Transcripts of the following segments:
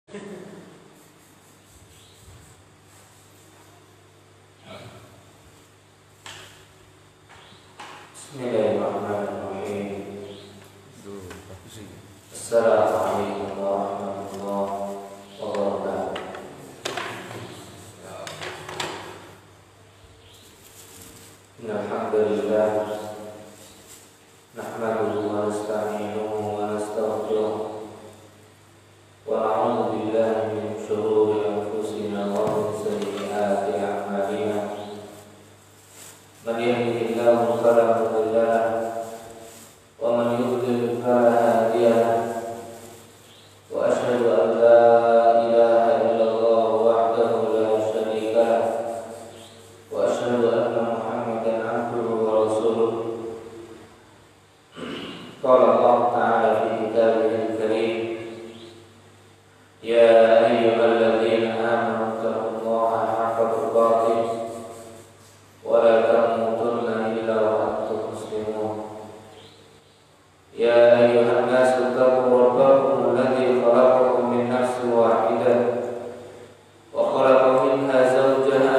Bismillahirrahmanirrahim. Assalamualaikum warahmatullahi wabarakatuh. Alhamdulillah, nahmaduhu wa nasta'inuhu wa nastaghfiruh wa na'udzu billahi min shururi anfusina wa min sayyiati a'malina. Man yahdihillahu fala mudilla lahu wa man yudlil fala hadiya lahu. Wa asyhadu an la ilaha illallah wahdahu la syarika lahu wa asyhadu anna Muhammadan abduhu wa rasuluh. Qala Allah ta'ala fi kitabihil karim, ya ayyuhalladzina amanu taqullaha haqqa tuqatih wa la tamutunna illa wa antum muslimun. Ya ayyuhan nasu taqu rabbakum alladzi khalaqakum min nafsin wahidah wa khalaqa minha zawjaha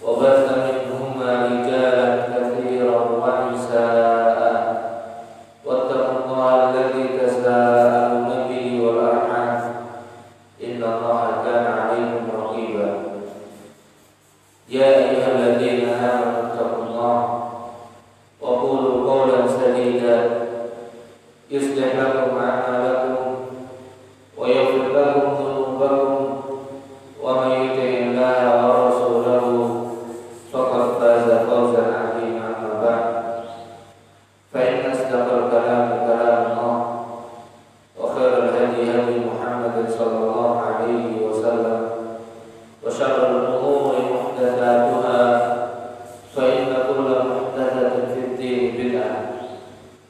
wa batha minhuma rijalan katsiran wa nisaa. Wattaqullaha alladzi tasaaluna bihi wal arham, innallaha kana 'alaykum raqiba. Ya ayyuhalladzina amanu taqullaha wa qulu qawlan sadida yuslih lakum a'malakum wa yaghfir lakum dhunubakum wa may yuti'illaha wa rasulahu faqad faza fawzan 'azima. Amma ba'd, fa inna asdaqal kalami kalamullah wa khairal hadi hadi Muhammadin sallallahu alaihi wasallam wa syarrul umuri muhdatsatuha fa inna kulla muhdatsatin fid din bid'ah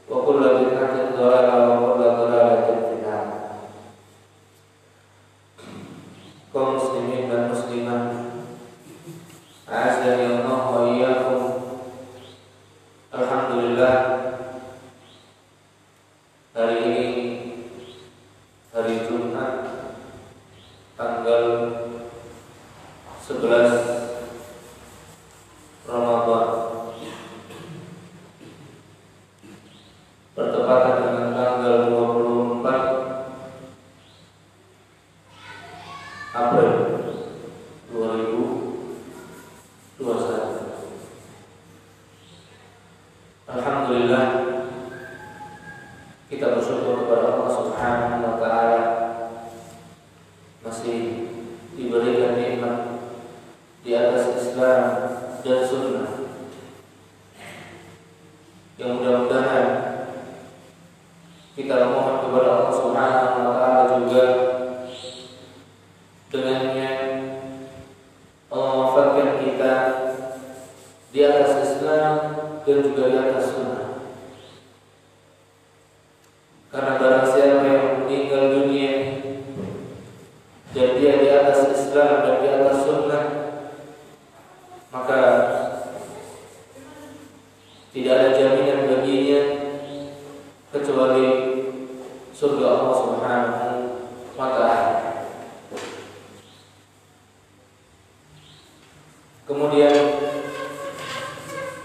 wa kulla bid'atin dhalalah wa kulla dhalalatin finnar. Kaum muslimin dan muslimat, a'azzani Allah wa iyyakum. Alhamdulillah, hari ini hari Jumat tanggal 11 Ramadan, bertepatan dengan tanggal 24 April 2021. Alhamdulillah, kita bersyukur kepada Allah Subhanahu wa ta'ala masih diberikan nikmat di atas Islam dan Sunnah, yang mudah-mudahan kita mohon kepada Allah Subhanahu wa ta'ala juga dengannya Allah mewafatkan kita di atas Islam dan juga di atas Sunnah. Karena barang siapa yang meninggal dunia dan dia di atas Islam dan di atas Sunnah, maka tidak ada jaminan baginya kecuali surga Allah Subhanahu wa ta'ala. Kemudian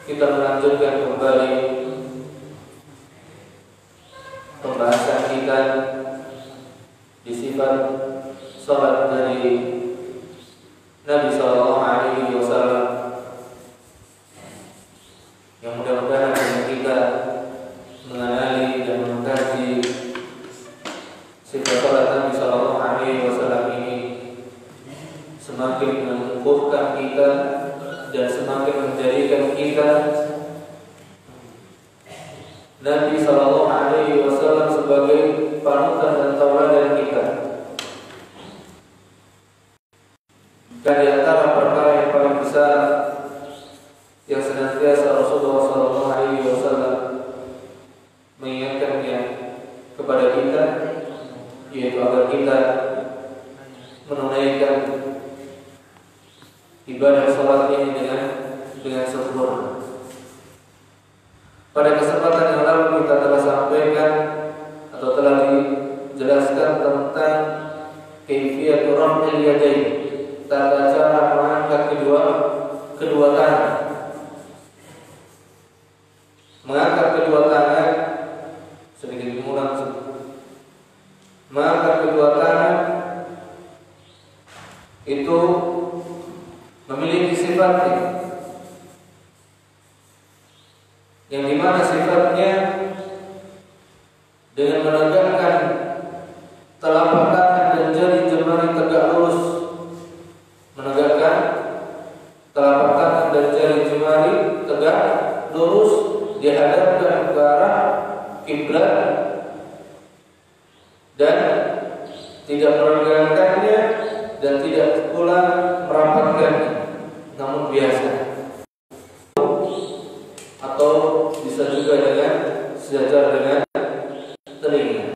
kita melanjutkan kembali pembahasan kita di sifat salat dari Nabi sallallahu alaihi wasallam, yang mudah-mudahan dengan kita mengenali dan mengkaji sifat salat Nabi sallallahu alaihi wasallam ini semakin mengukuhkan kita dan semakin menjadikan kita Nabi sallallahu alaihi wasallam sebagai panutan dan tauladan kita. Dan di antara perkara yang paling besar yang senantiasa Rasulullah sallallahu alaihi wasallam mengingatkannya kepada kita, yaitu agar kita menunaikan ibadah salat ini dengan sempurna. Pada kesempatan yang lalu kita telah sampaikan atau telah dijelaskan tentang raf'il yadayn, tata cara mengangkat kedua tangan. Mengangkat kedua tangan, sedikit mengulang. Mengangkat kedua tangan itu memiliki sifatnya, yang dimana sifatnya dengan menegakkan telapak tangan dan jari jemari tegak lurus, menegakkan telapak tangan dan jari jemari tegak lurus, dihadapkan ke arah kiblat dan tidak meregangkannya dan tidak pula merapatkannya, namun biasa. Atau bisa juga dengan sejajar dengan telinga.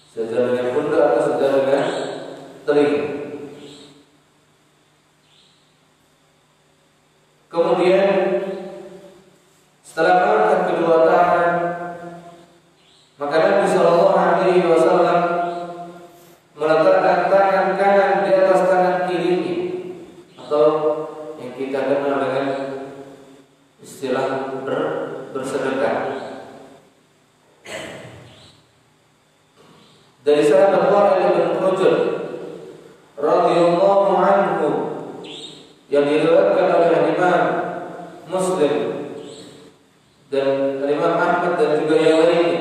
Sejajar dengan pundak atau sejajar dengan telinga. Kemudian setelah mengangkat kedua tangan, maka Nabi Shallallahu Alaihi Wasallam meletakkan tangan kanan di atas tangan kirinya, atau yang kita kenal dengan istilah bersedekah. Dari sahabat Wa'il bin Hujr radhiyallahu anhu yang diriwayatkan oleh Imam Muslim dan Imam Ahmad dan juga yang lainnya.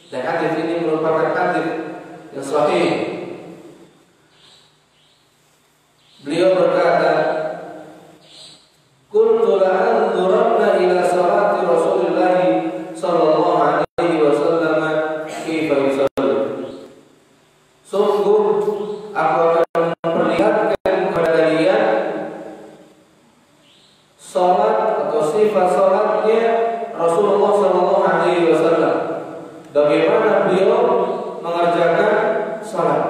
Dan hadis ini merupakan hadis yang sahih. Beliau berkata, "Kuntu la'anzuranna ila salati Rasulillah sallallahu alaihi wasallam kaifa yusalli." Sungguh aku akan memperlihatkan kepada kalian salat atau sifat salatnya Rasulullah sallallahu alaihi wasallam, bagaimana beliau mengerjakan salat.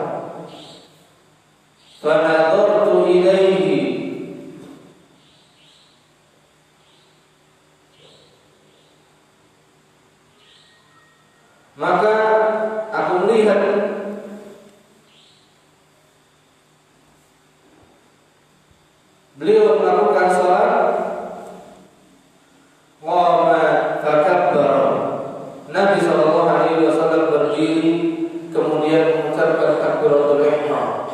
Fanadhartu ilaihi, maka aku melihat beliau melakukan salat. Qama fakabbara, Nabi sallallahu alaihi wasallam berdiri kemudian mengucapkan takbiratul ihram.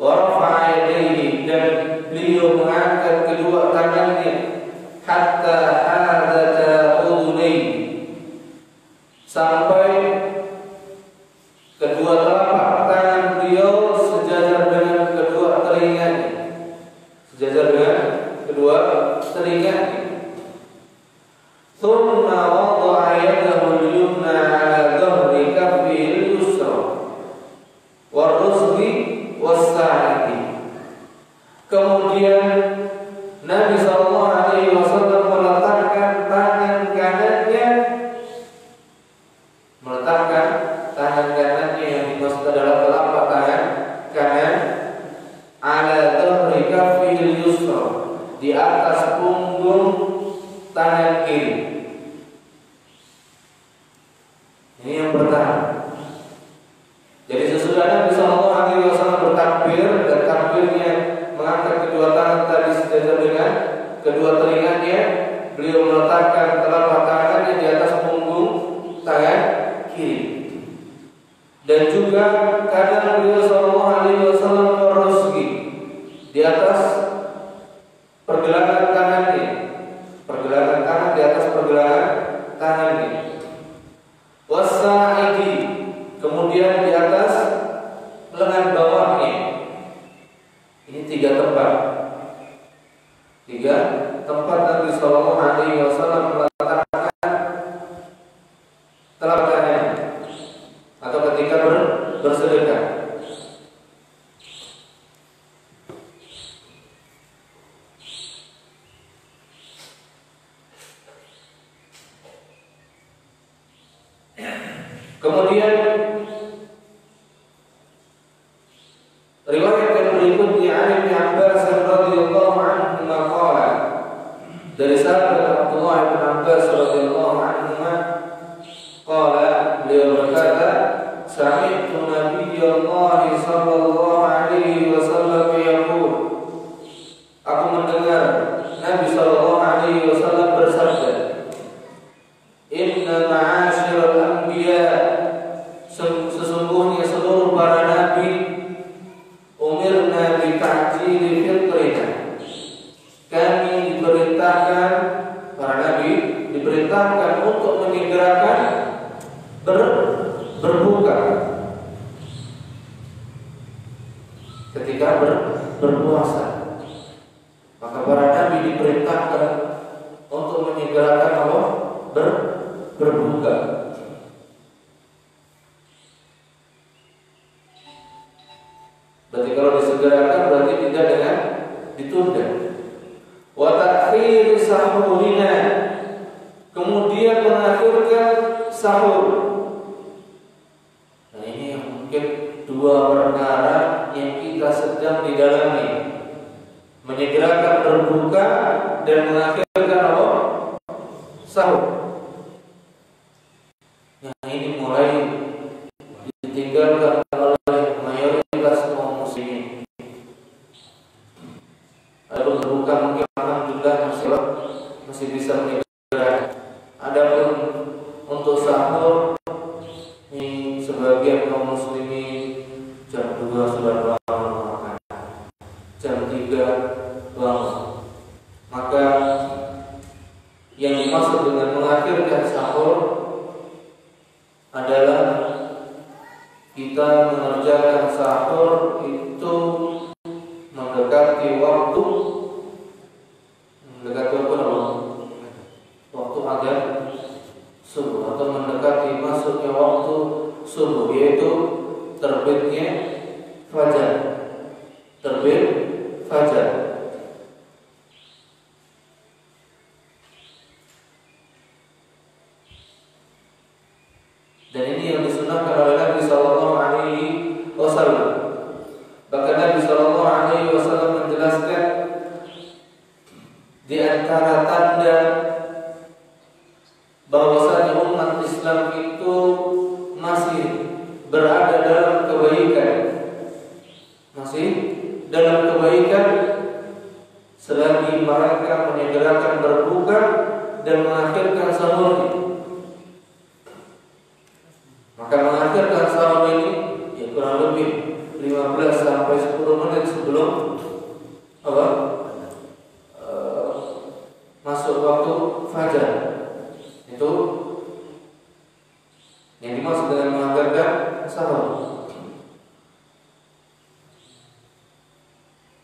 Wa rafa'a yadayhi, dan beliau mengangkat kedua tangannya hatta hadata udunayhi, sampai kedua telapak tangan beliau sejajar dengan kedua telinganya, sejajar dengan kedua telinganya. Thumma wada'a yadahu al-yumna 'ala dhahri kaffihi al-yusra war-rusghi was-sa'idi. Kemudian Nabi sallallahu alaihi wasallam meletakkan tangan kanannya yang dimaksud adalah telapak tangan kanan 'ala dhahri kaffihi al-yusra, di atas punggung tangan kiri. Ini yang pertama. Jadi sesudah Nabi sallallahu alaihi wasallam bertakbir, dan takbirnya mengangkat kedua tangan tadi sejajar dengan kedua telinganya, beliau meletakkan telapak tangannya di atas punggung tangan kiri. Dan juga kanan beliau sallallahu alaihi wasallam warusgi, di atas pergelangan tangannya, pergelangan tangan di atas pergelangan tangannya. Was-sa'idi, kemudian di atas lengan bawahnya. Ini tiga tempat Nabi sallallahu alaihi wasallam meletakkan telapak tangannya atau ketika bersedekah. Kemudian riwayat yang berikutnya Ibnu Abbas radhiyallahu anhu qala, dari sahabat Abdullah bin Abbas radhiyallahu anhu dianjurkan untuk menyegerakan berbuka ketika berpuasa. Maka para nabi diperintahkan untuk menyegerakan apa? Berbuka. Berarti kalau disegerakan berarti tidak dengan ditunda. Wa ta'khir sahurina, kemudian mengakhirkan sahur. Nah ini yang mungkin dua perkara yang kita sedang didalami, menyegerakan berbuka dan mengakhirkan apa? Sahur. Yang ini mulai ditinggalkan oleh mayoritas kaum muslimin. Ada berbuka mungkin alhamdulillah masih bisa menyegerakan. Adapun untuk sahur ini sebagian kaum muslimin jam 2 sudah bangun makan, jam 3 bangun. Maka yang dimaksud dengan mengakhirkan sahur adalah kita mengerjakan sahur itu mendekati waktu apa? Waktu azan subuh atau mendekati masuknya waktu subuh, yaitu terbitnya fajar. Terbit fajar. Dan ini yang disunahkan oleh Nabi Sallallahu Alaihi Wasallam. Bahkan Nabi Sallallahu Alaihi Wasallam menjelaskan di antara tanda bahwasanya umat Islam itu masih berada dalam kebaikan, masih dalam kebaikan selagi mereka menyegerakan berbuka dan mengakhirkan sahur. Maka mengakhirkan sahur ini ya kurang lebih 15 sampai 10 menit sebelum apa? Masuk waktu fajar. Itu yang dimaksud dengan mengakhirkan sahur.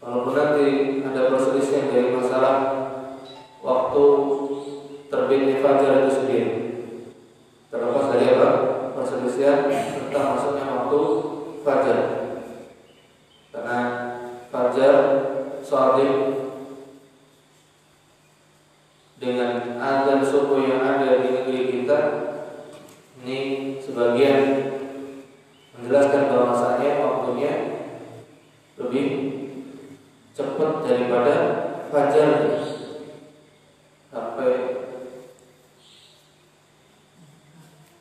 Walaupun nanti ada perselisihan dari masalah waktu terbitnya fajar itu sendiri, terlepas dari apa? Perselisihan tentang masuknya waktu fajar. Karena fajar shadiq dengan azan subuh yang ada di negeri kita ini sebagian menjelaskan bahwasanya waktunya lebih cepat daripada fajar, sampai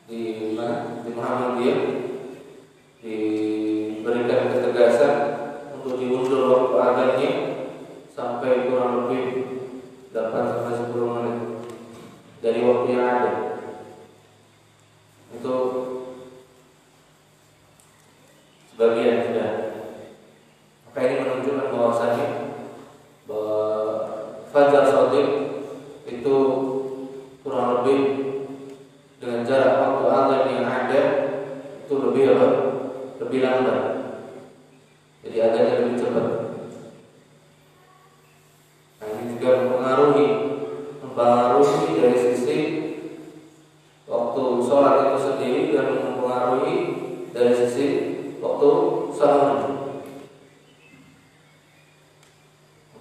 di mana? Di Muhammadiyah diberikan ketegasan untuk diundur waktu azannya sampai kurang lebih 8 sampai 10 menit dari waktu yang ada. Itu sebagian sudah. Maka ini menunjukkan bahwasanya bahwa fajar shadiq itu kurang lebih dengan jarak waktu azan yang ada itu lebih apa? Lebih lambat. Jadi azannya lebih cepat. Nah, ini juga mempengaruhi dari sisi waktu sholat itu sendiri dan mempengaruhi dari sisi waktu sahur.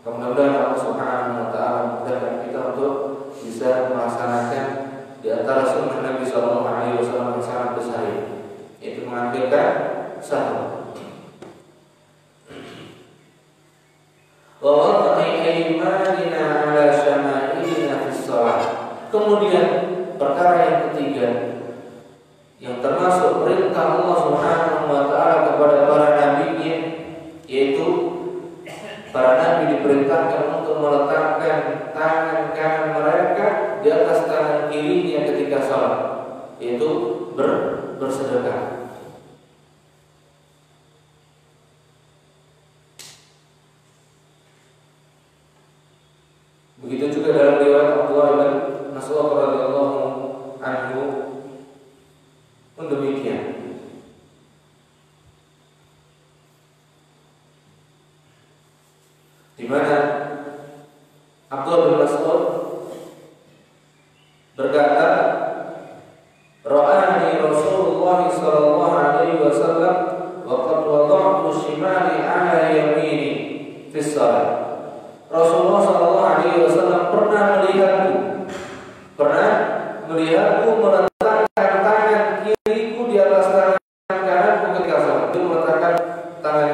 Mudah-mudahan Allah Subhanahu wa taala memudahkan kita untuk bisa melaksanakan di antara sunnah Nabi Sallallahu Alaihi Wasallam yang sangat besar, yaitu mengakhirkan sahur. Wa aymanina ala syama'ilina fis shalah. Kemudian perkara yang ketiga yang termasuk perintah Allah Subhanahu wa taala kepada para nabi-Nya, yaitu para nabi diperintahkan untuk meletakkan tangan kanan mereka di atas tangan kirinya ketika salat, yaitu bersedekah. Begitu juga dalam riwayat Abdullah bin Mas'ud radhiyallahu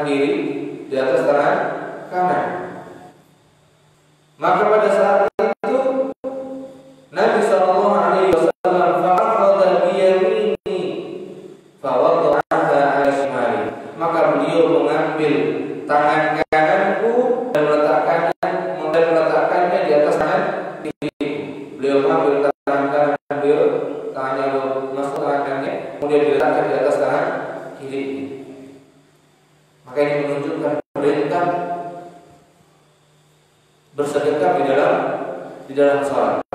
kiri di atas tangan kanan. Maka pada saat itu Nabi sallallahu alaihi wasallam fa'akhadha bi yaminihi fa wada'aha 'ala shimali. Maka beliau mengambil tangan kananku dan meletakkannya di atas tangan kiri. Beliau mengambil tangan kanan beliau, tangannya masuk tangan kanannya, kemudian diletakkan di atas tangan kiri. Maka ini menunjukkan perintah bersedekah di dalam salat.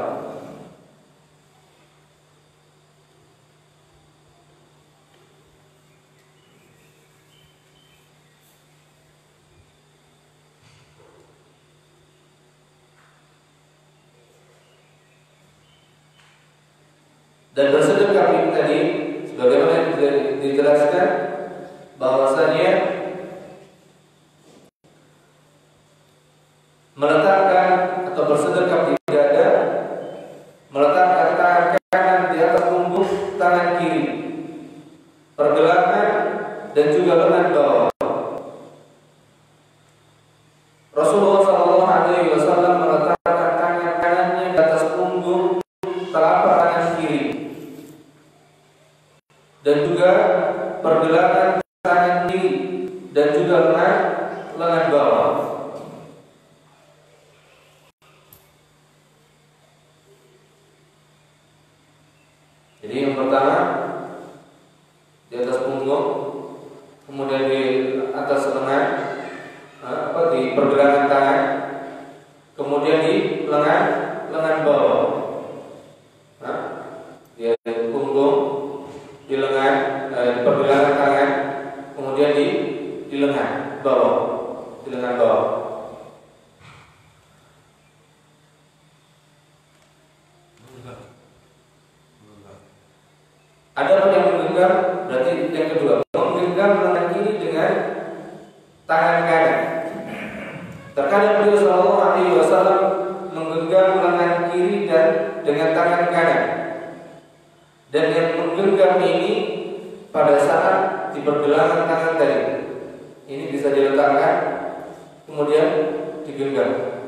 Dan bersedekah ini tadi sebagaimana dijelaskan bahwasanya meletakkan atau bersedekah di dada, meletakkan tangan kanan di atas punggung tangan kiri, pergelangan dan juga lengan bawah. Rasulullah SAW meletakkan tangan kanannya di atas punggung telapak tangan kiri dan juga pergelangan tangan kiri dan juga lengan bawah. Jadi yang pertama di atas punggung, kemudian di atas lengan, di pergelangan tangan, kemudian di lengan bawah. Di punggung, di lengan, di pergelangan tangan, kemudian di lengan bawah, di lengan bawah. Ada yang menggenggam, berarti yang kedua, menggenggam lengan kiri dengan tangan kanan. Terkadang beliau sallallahu alaihi wasallam menggenggam lengan kiri dan dengan tangan kanan. Dan yang menggenggam ini pada saat di pergelangan tangan tadi, ini bisa diletakkan kemudian digenggam.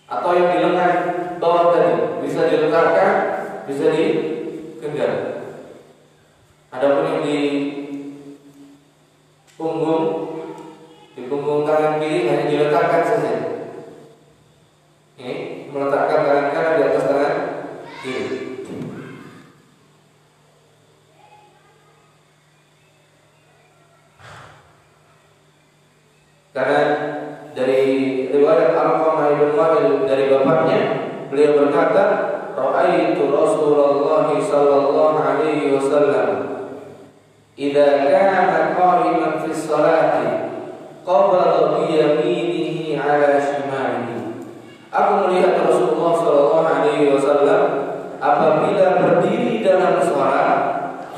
Atau yang di lengan bawah tadi bisa diletakkan, bisa digenggam. Adapun yang di punggung tangan kiri hanya diletakkan saja. Ini meletakkan tangan kanan di atas tangan kiri. Karena dari riwayat Al-Qamah ibn Wa'il dari bapaknya, beliau berkata, "Ra'aitu Rasulullah sallallahu alaihi wasallam idza kana qa'iman fi sholati qabada bi yaminihi 'ala shimalihi." Aku melihat Rasulullah sallallahu alaihi wasallam apabila berdiri dalam salat,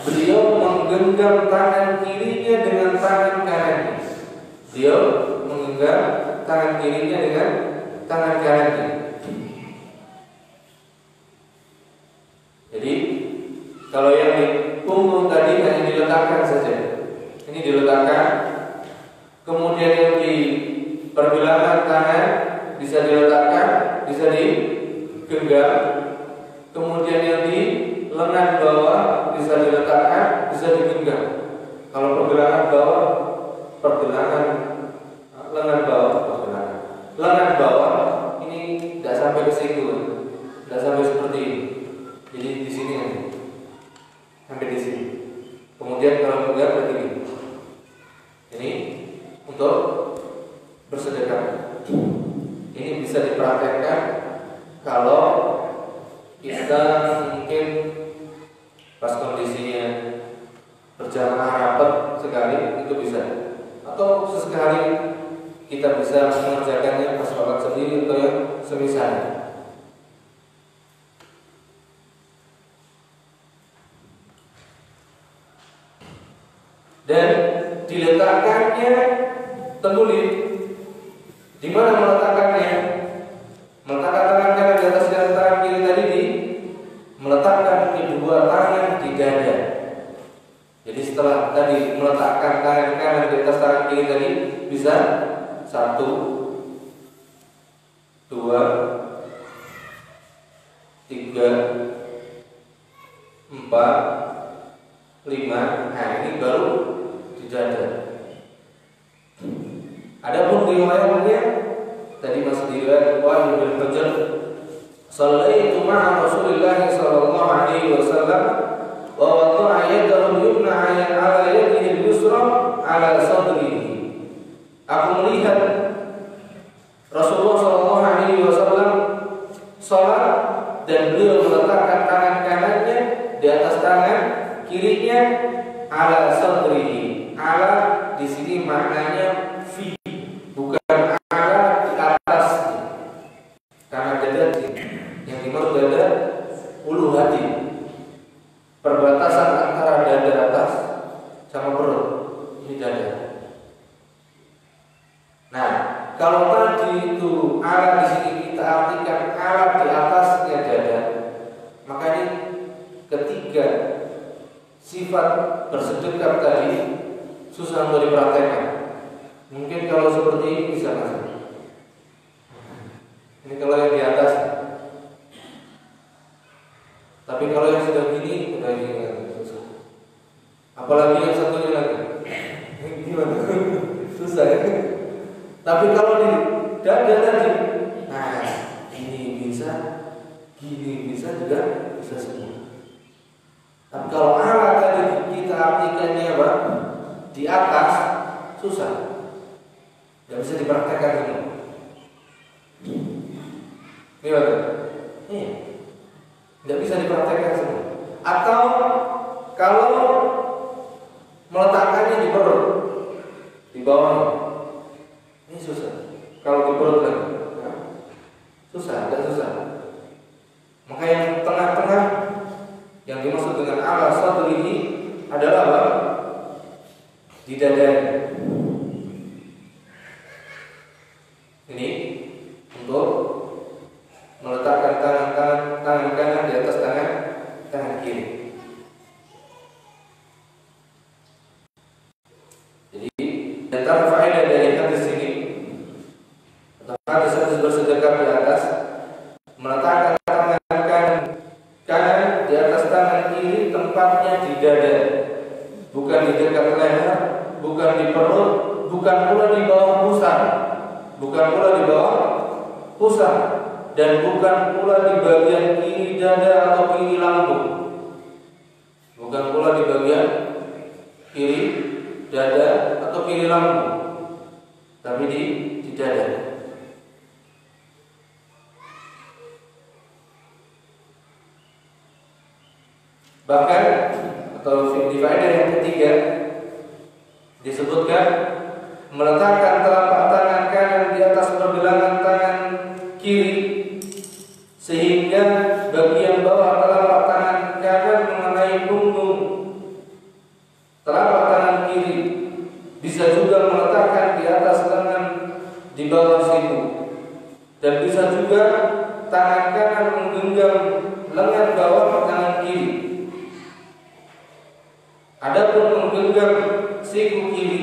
beliau menggenggam tangan kirinya dengan tangan kanannya. Beliau menggenggam tangan kirinya dengan tangan kanannya. Jadi kalau yang di punggung tadi hanya diletakkan saja, ini diletakkan. Kemudian yang di pergelangan tangan bisa diletakkan, bisa digenggam. Kemudian yang di lengan bawah bisa diletakkan, bisa digenggam. Kalau pergelangan bawah, lengan bawah ini tidak sampai ke siku, tidak sampai seperti ini. Jadi di sini aja, sampai di sini. Kemudian kalau enggak berarti ini. Ini untuk bersedekah. Ini bisa dipraktekkan kalau kita mungkin pas kondisinya berjamaah rapat sekali itu bisa, atau sesekali kita bisa mengerjakannya pas sholat sendiri atau yang semisalnya. Dan diletakkannya tertulis di mana meletakkannya. Meletakkan tangan kanan di atas tangan kiri tadi meletakkan kedua tangan di dada. Jadi setelah tadi meletakkan tangan kanan di atas tangan kiri tadi, bisa 1, 2, 3, 4, 5. Nah ini baru di dada. Adapun riwayatnya tadi masih diriwayat Wahid bin Hujr, "Shallaitu ma'a Rasulillah sallallahu alaihi wasallam wa wada'a yadahu al-yumna 'ala yadihi al-yusra 'ala sadrihi." Aku melihat Rasulullah sallallahu alaihi wasallam salat dan beliau meletakkan tangan kanannya di atas tangan kirinya 'ala sadrihi. 'Ala di sini maknanya fi, bukan 'ala di atas. Karena dada yang dimaksud dada ulu hati, perbatasan antara dada atas sama perut, ini dada. Nah, kalau tadi itu ala di sini kita artikan ala di atasnya dada, maka ini ketiga sifat bersedekap tadi susah untuk dipraktekkan. Mungkin kalau seperti ini bisa masuk. Ini kalau yang di atas. Tapi kalau yang sudah gini, udah gini susah. Apalagi yang satunya lagi. Gimana? Susah ya. Tapi kalau di dada tadi, nah ini bisa, gini bisa juga bisa semua. Tapi kalau ala tadi kita artikannya apa? Di atas, susah. Gak bisa dipraktekkan semua. Gimana? Iya. Tidak bisa dipraktekkan semua. Atau kalau meletakkannya di perut, di bawah, ini susah. Kalau di perut kan, susah, agak susah. Maka yang tengah-tengah, yang dimaksud dengan ala sadrihi adalah apa? Di dadanya. Ini untuk meletakkan tangan kanan di atas tangan kiri. Jadi antara faedah dari hadis ini atau hadis bersedekap di atas, meletakkan tangan kanan di atas tangan kiri, tempatnya di dada, bukan di dekat leher, bukan di perut, bukan pula di bawah pusar, bukan pula di bawah pusar, dan bukan pula di bagian kiri dada atau kiri lambung, bukan pula di bagian kiri dada atau kiri lambung, tapi di dada. Bahkan atau di faedah yang ketiga disebutkan meletakkan telapak tangan kanan di atas pergelangan tangan kiri, sehingga bagian bawah telapak tangan kanan mengenai punggung telapak tangan kiri. Bisa juga meletakkan di atas tangan di bawah siku, dan bisa juga tangan kanan menggenggam lengan bawah tangan kiri. Adapun menggenggam siku kiri,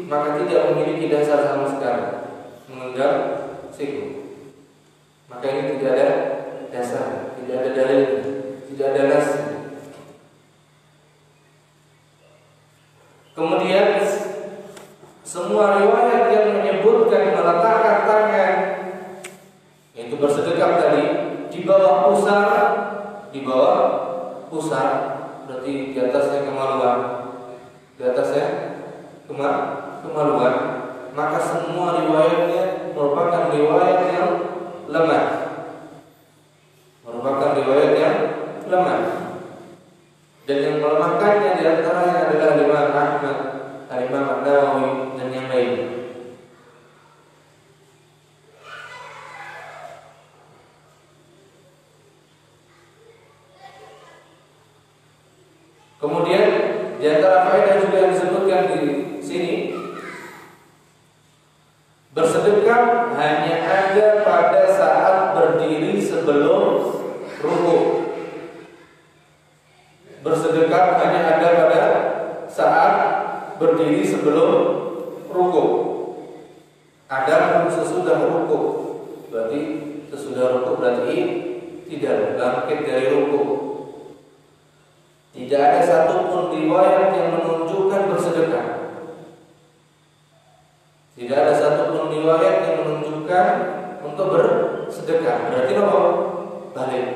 maka tidak memiliki dasar sama sekali menggenggam siku. Maka ini tidak ada dasar, tidak ada dalil, tidak ada nas. Kemudian semua riwayat yang menyebutkan meletakkan tangan itu bersedekap tadi di bawah pusar, berarti di atasnya kemaluan, di atasnya kemaluan, maka semua riwayatnya merupakan riwayat yang lemah, dan yang melemahkannya di antaranya adalah Imam Ahmad, Imam An-Nawawi dan yang lain. Kemudian di antara faedah juga yang disebutkan di sini, bersedekap hanya ada pada saat berdiri sebelum rukuk. Bersedekap hanya ada pada saat berdiri sebelum rukuk. Ada sesudah rukuk. Berarti sesudah rukuk berarti tidak bangkit dari rukuk. Tidak ada satupun riwayat yang menunjukkan bersedekah. Tidak ada satupun riwayat yang menunjukkan untuk bersedekah. Berarti apa? Balik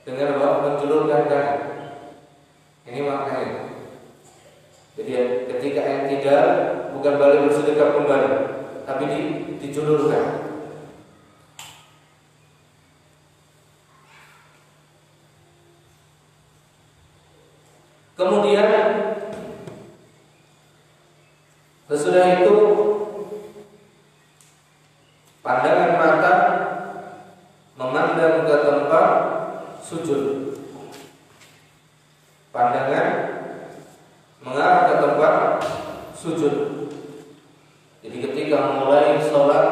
dengan apa? Menjulurkan kaki. Ini maknanya. Jadi ketika yang tidak bukan balik bersedekah kembali, tapi dijulurkan. Kemudian sesudah itu pandangan mata memandang ke tempat sujud. Pandangan mengarah ke tempat sujud. Jadi ketika mulai sholat,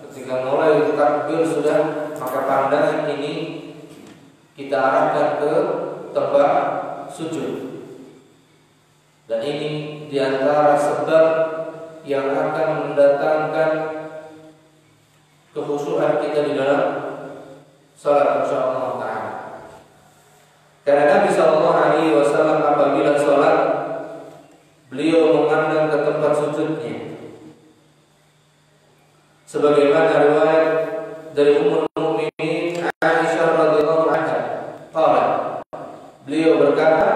ketika mulai takbir sudah, maka pandangan ini kita arahkan ke tempat sujud. Dan ini diantara sebab yang akan mendatangkan kekhusyuan kita di dalam salat, insyaallah taala. Karena Nabi sallallahu alaihi wasallam apabila salat, beliau memandang ke tempat sujudnya. Sebagaimana riwayat dari Ummul Mukminin Aisyah radhiyallahu anha, qala, beliau berkata,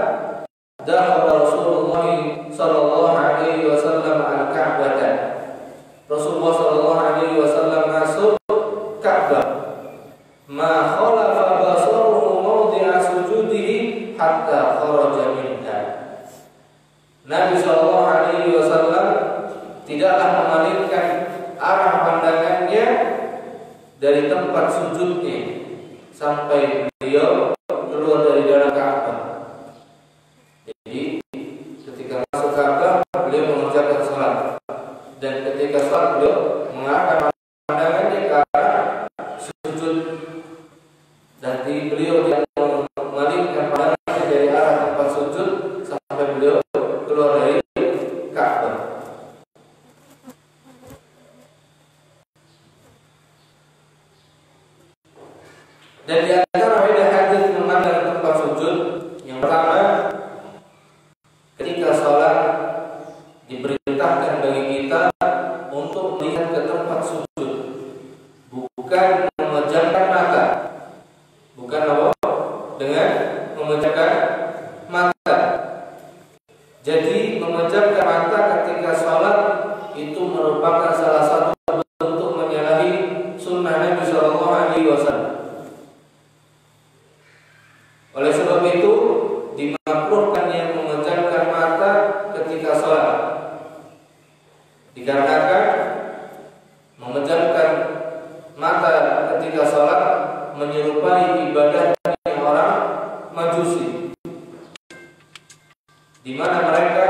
dakhala Rasulullah sallallahu alaihi wasallam al-Ka'bah. Rasulullah sallallahu alaihi wasallam masuk Ka'bah. Ma khalafa basaruhu mawdi'a sujudihi hatta kharaja minha. Nabi sallallahu alaihi wasallam tidaklah memalingkan arah pandangannya dari tempat sujudnya sampai beliau keluar dari dalam Ka'bah. Jadi ketika masuk Ka'bah beliau mengerjakan salat, dan ketika salat beliau mengarahkan pandangannya ke arah sujud, dan beliau tidak memalingkan pandangannya dari arah tempat sujud sampai beliau keluar dari Ka'bah. Dan di antara faedah hadis memandang tempat sujud, yang pertama, ketika sholat diperintahkan bagi kita untuk melihat ke tempat sujud, bukan memejamkan mata. Bukan apa? Dengan memejamkan mata. Jadi memejamkan mata ketika sholat itu merupakan salah satu bentuk menyalahi sunnah Nabi sallallahu alaihi wasallam. Oleh sebab itu dimakruhkan yang memejamkan mata ketika sholat, dikarenakan memejamkan mata ketika sholat menyerupai ibadah orang Majusi, di mana mereka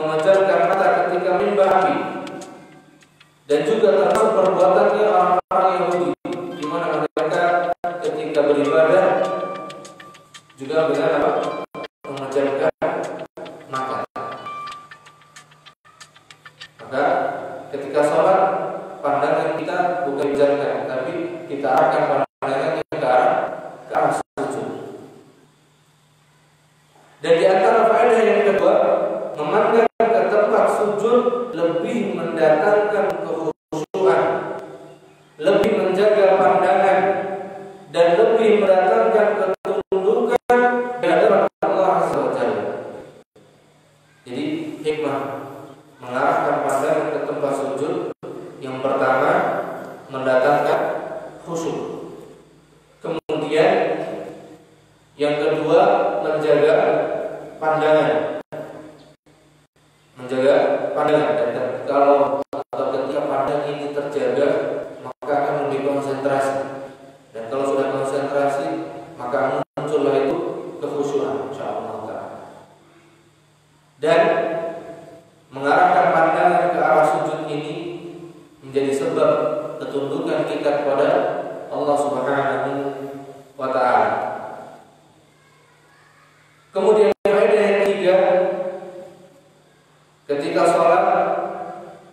memejamkan mata ketika menyembah api, dan juga termasuk perbuatannya orang-orang Yahudi, di mana mereka ketika beribadah juga dengan apa? Memejamkan mata. Maka ketika sholat, pandangan kita bukan dijamkan, tapi kita arahkan pandangannya ke arah sujud. Dan di antara faedah yang kedua, memandang ke tempat sujud lebih mendatangkan kekhusyuan, lebih menjaga pandangan, dan lebih mendatangkan ketundukan di hadapan Allah Azza wa Jalla. Jadi hikmah mengarahkan pandangan ke tempat sujud, yang pertama mendatangkan khusyuk. Kemudian yang kedua menjaga pandangan. Menjaga pandangan, dan kalau atau ketika pandangan ini terjaga, maka akan lebih konsentrasi. Dan kalau sudah konsentrasi, maka muncullah itu kekhusyuan, insyaallah taala. Dan mengarahkan pandangan ke arah sujud ini menjadi sebab ketundukan kita kepada Allah Subhanahu wa taala. Kemudian faedah yang ketiga,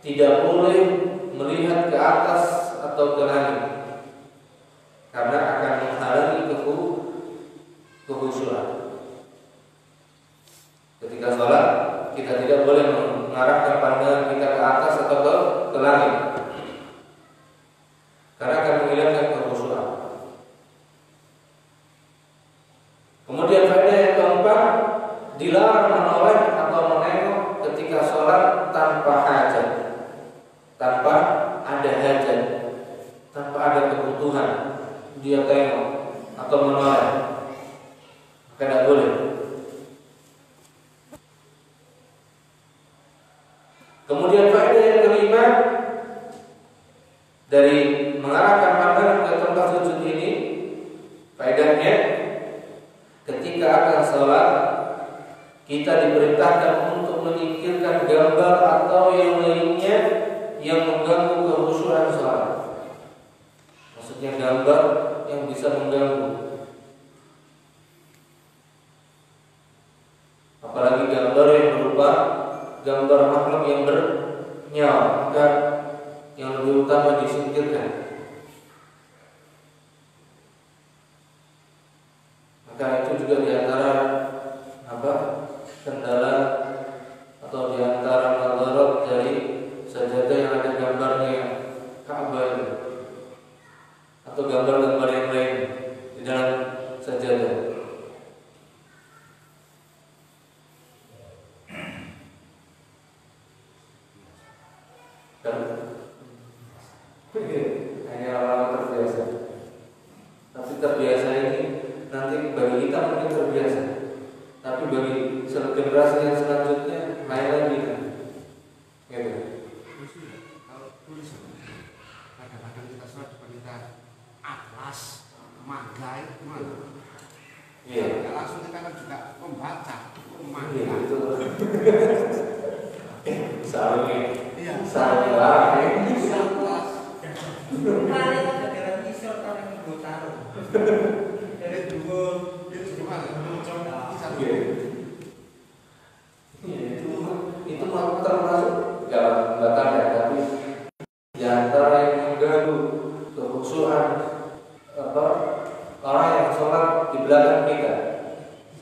tidak boleh melihat ke atas atau ke langit karena akan menghalangi kekhusyuan. Ketika sholat kita tidak boleh mengarahkan pandangan kita ke atas atau ke langit karena akan menghilangkan kekhusyuan. Kemudian faedah yang keempat, dilarang menoleh atau menengok ketika sholat tanpa hajat, tanpa ada hajat, tanpa ada kebutuhan dia tengok atau menoleh, maka tidak boleh. Kemudian faedah yang kelima dari mengarahkan pandangan ke tempat sujud ini, faedahnya ketika akan sholat kita diperintahkan untuk menyingkirkan gambar atau yang lainnya yang mengganggu kekhusyuan sholat. Maksudnya gambar yang bisa mengganggu, apalagi gambar yang berupa gambar makhluk yang bernyawa, maka yang lebih utama disingkirkan. Maka itu juga diantara kendala atau diantara madarat dari sajadah yang ada gambarnya Ka'bah atau gambar-gambar yang lain di dalam sajadah. Hanya orang terbiasa. Tapi terbiasa ini nanti bagi kita mungkin terbiasa, tapi bagi generasi yang selanjutnya lain lagi kan. Gitu. Kalau tulis kadang-kadang kita sholat depan kita atlas, magai, gimana? Iya. Tidak langsung kita kan juga membaca, Iya itu. Sarungnya. Iya. Sarungnya. Atlas. Kemarin ada dalam isor orang yang gue taruh. Dari dua itu gimana? Itu termasuk dalam batas ya, tapi di antara yang mengganggu kekhusyuan orang yang sholat di belakang kita.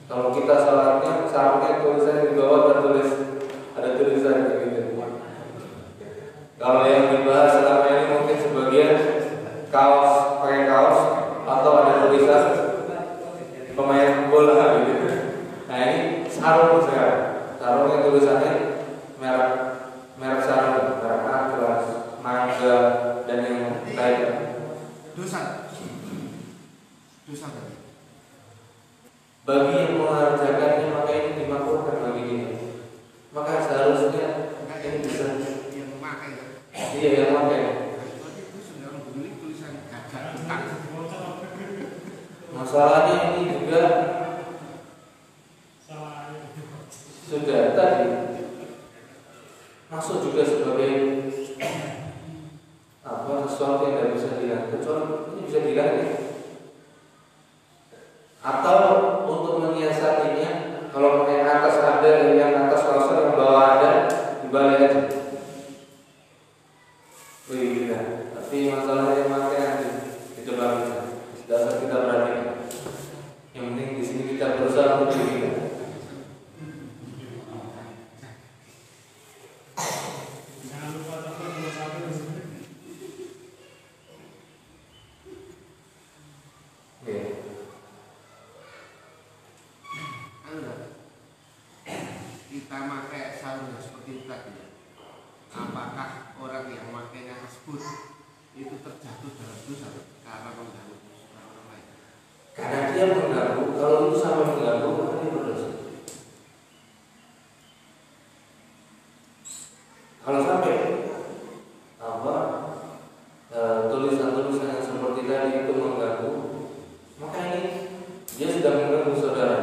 Kalau kita sholatnya seharusnya tulisannya di bawah tertulis, ada tulisan gitu. Kalau yang dibahas selama ini mungkin sebagian kaos, pakai kaos atau ada tulisan pemain bola gitu. Nah ini sarung sekarang, sarungnya tulisannya merek sarung, merek Atlas, Mangga dan yang lainnya. Dosa tadi. Bagi yang mengerjakannya maka ini dimakruhkan bagi ini. Maka seharusnya ini bisa yang memakai ya. Iya yang memakai. Itu sudah memiliki tulisan gagak. Masalahnya ini juga sudah tadi masuk juga sebagai sesuatu yang tidak bisa dilihat, kecuali ini bisa dilihat ya. Atau untuk menyiasatinya, kalau yang atas ada, yang atas kaosnya, yang bawah ada, dibalik aja. Begitu. Tapi masalahnya pakai nanti itu baru dasar kita perhatikan. Yang penting di sini kita berusaha untuk diri. Kita pakai sarung seperti itu tadi. Apakah orang yang memakainya tersebut itu terjatuh dalam dosa karena mengganggu orang lain? Karena dia mengganggu, kalau itu sampai mengganggu maka dia berdosa. Kalau sampai tulisan-tulisan yang seperti tadi itu mengganggu, maka ini dia sudah mengganggu saudara.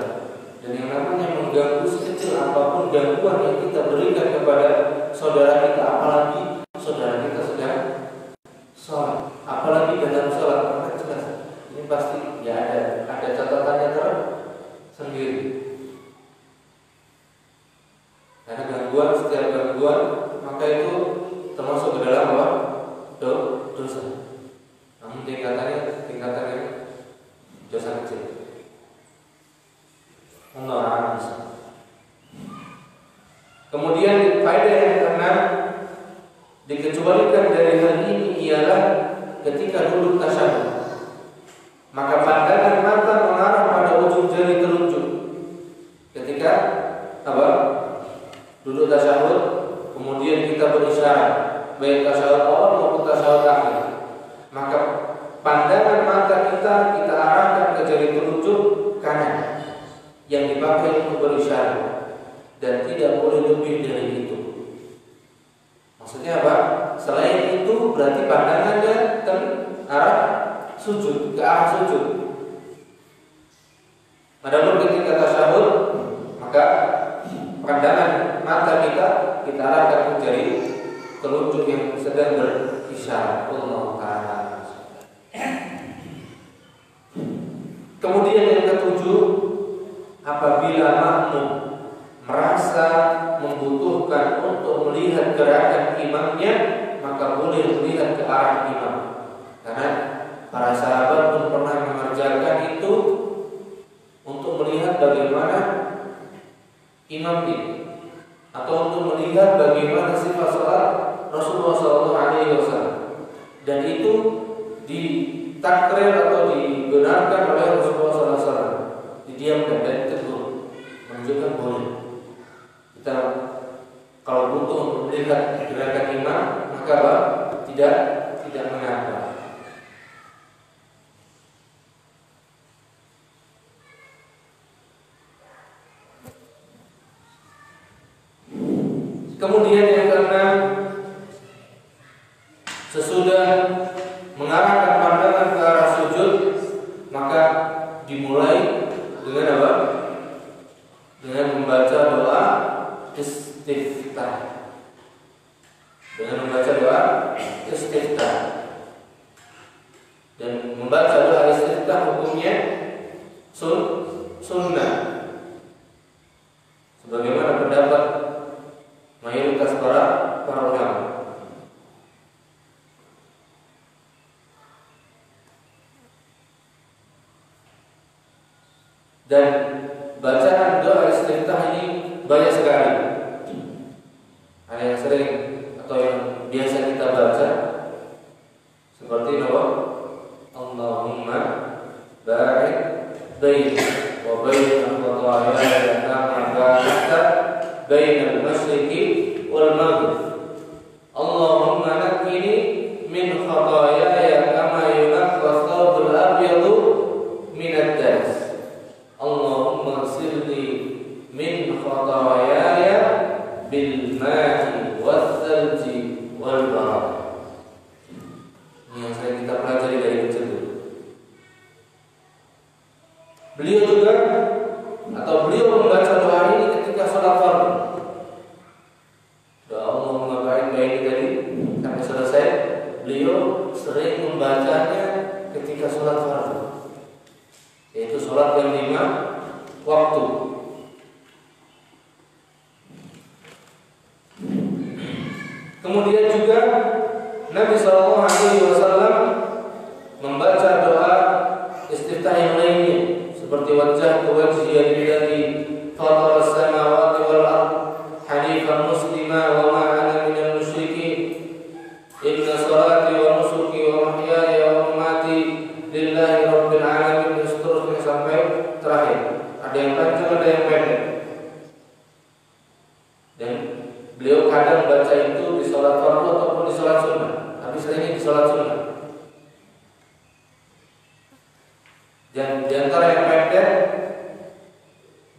Dan yang namanya mengganggu sekecil apapun gangguan yang kita berikan kepada saudara kita, apalagi saudara kita sedang sholat, apalagi dalam sholat, maka jelas ini pasti ya ada catatannya tersendiri. Karena gangguan, setiap gangguan maka itu Allah. Kemudian faedah yang keenam, dikecualikan dari hal ini ialah ketika duduk tasyahud, maka pandangan mata mengarah pada ujung jari telunjuk. Ketika apa? Duduk tasyahud, kemudian kita berisyarat baik tasyahud awal maupun tasyahud akhir, maka pandangan mata kita arahkan ke jari telunjuk kanan yang dipakai untuk berisyarat, dan tidak boleh lebih dari itu. Maksudnya apa? Selain itu berarti pandangannya arah sujud, ke arah sujud. Adapun ketika tasyahud, maka pandangan mata kita arahkan ke jari telunjuk yang sedang berisyarat. Allah Ta'ala. Kemudian yang ketujuh, apabila makmum merasa membutuhkan untuk melihat gerakan imamnya, maka boleh melihat ke arah imam. Karena para sahabat pun pernah mengerjakan itu untuk melihat bagaimana imam ini, atau untuk melihat bagaimana sifat salat Rasulullah SAW. Dan itu ditakrir atau dibenarkan oleh Rasulullah SAW, didiamkan dan tegur, menunjukkan boleh. Kita kalau butuh untuk melihat gerakan imam, maka apa? Tidak mengapa. Kemudian yang keenam, sesudah mengarahkan pandangan ke arah sujud, maka dimulai dengan apa? Dengan membaca doa istiftah. Dengan membaca doa istiftah. Dan membaca doa istiftah hukumnya sunnah, sebagaimana pendapat mayoritas para ulama. Dan bacaan doa istiftah ini banyak sekali. Ada yang sering atau yang biasa kita baca seperti apa? Allahumma barik baini wa baina khataaya kama barakta baina al-masyriqi wal maghrib. Allahumma naqqini min khataaya kama yunqqa ath-thawbul abyadu min ad-danas. Allahumma ighsilni min khataaya bil ma'i wath-thalji wal barad. Ini yang sering kita pelajari dari kecil. Beliau juga membaca doa ini ketika sholat fardu. Doa Allahumma barik baini tadi sampai selesai, beliau sering membacanya ketika sholat fardu, yaitu sholat yang 5 waktu. Kemudian juga Nabi SAW membaca doa istiftah yang lainnya seperti wajjahtu wajhiya lillazi fatara as-samawati wal ardh hanifan muslima wa ma ana minal musyrikin inna salati wa nusuki wa mahyaya wa mamati lillahi rabbil alamin, seterusnya sampai terakhir. Ada yang panjang, ada yang pendek. Dan beliau kadang baca itu di sholat fardu ataupun di sholat sunnah, tapi seringnya di sholat sunnah. Dan di antara yang pendek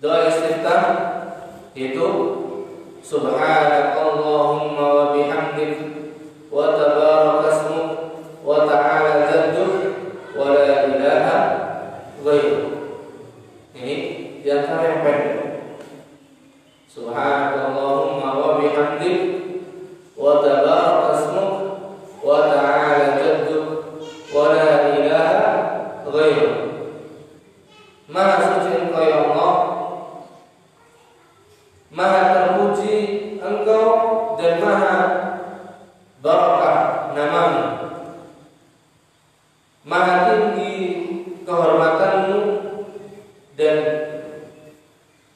doa istiftah itu subhanakallahumma wa bihamdik wa tabarakasmuk wa ta'ala jadduk wa la ilaha ghairuk. Ini di antara yang pendek. Subhanakallahumma wa bihamdik wa tabarakasmuk wa ta'ala jadduk wa la ilaha ghairuk. Maha suci Engkau ya Allah, maha terpuji Engkau dan maha barakah namamu, maha tinggi kehormatanmu dan